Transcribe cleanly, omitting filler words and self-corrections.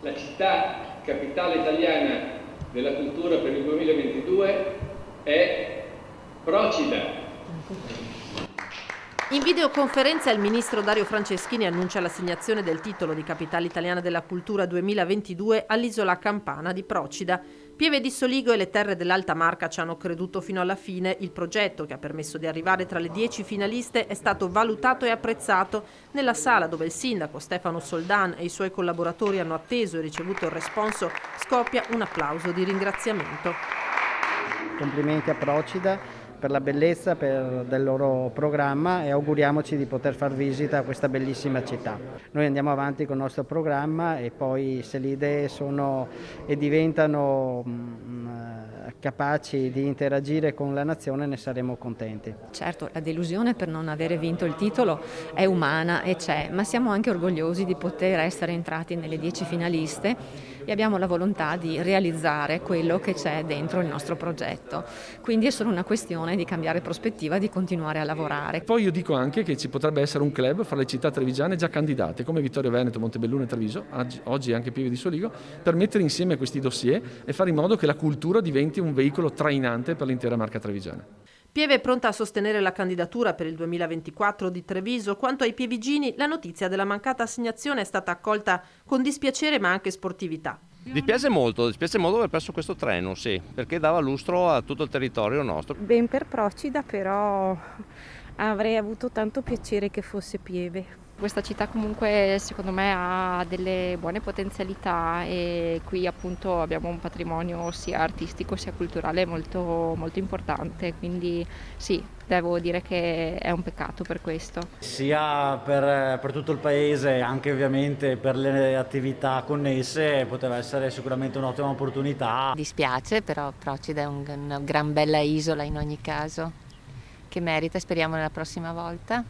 La città capitale italiana della cultura per il 2022 è Procida. In videoconferenza il ministro Dario Franceschini annuncia l'assegnazione del titolo di Capitale Italiana della Cultura 2022 all'isola campana di Procida. Pieve di Soligo e le terre dell'Alta Marca ci hanno creduto fino alla fine. Il progetto, che ha permesso di arrivare tra le 10 finaliste, è stato valutato e apprezzato. Nella sala dove il sindaco Stefano Soldan e i suoi collaboratori hanno atteso e ricevuto il responso, scoppia un applauso di ringraziamento. Complimenti a Procida per la bellezza del loro programma e auguriamoci di poter far visita a questa bellissima città. Noi andiamo avanti con il nostro programma e poi se le idee sono e diventano capaci di interagire con la nazione ne saremo contenti. Certo, la delusione per non avere vinto il titolo è umana e c'è, ma siamo anche orgogliosi di poter essere entrati nelle 10 finaliste e abbiamo la volontà di realizzare quello che c'è dentro il nostro progetto. Quindi è solo una questione di cambiare prospettiva, di continuare a lavorare. Poi io dico anche che ci potrebbe essere un club fra le città trevigiane già candidate, come Vittorio Veneto, Montebelluna e Treviso, oggi anche Pieve di Soligo, per mettere insieme questi dossier e fare in modo che la cultura diventi un veicolo trainante per l'intera Marca trevigiana. Pieve è pronta a sostenere la candidatura per il 2024 di Treviso. Quanto ai pievigini, la notizia della mancata assegnazione è stata accolta con dispiacere ma anche sportività. Dispiace molto aver perso questo treno, sì, perché dava lustro a tutto il territorio nostro. Ben per Procida, però avrei avuto tanto piacere che fosse Pieve. Questa città comunque secondo me ha delle buone potenzialità e qui appunto abbiamo un patrimonio sia artistico sia culturale molto, molto importante, quindi sì, devo dire che è un peccato per questo. Sia per tutto il paese, anche ovviamente per le attività connesse, poteva essere sicuramente un'ottima opportunità. Dispiace, però Procida è una gran bella isola in ogni caso, che merita, speriamo nella prossima volta.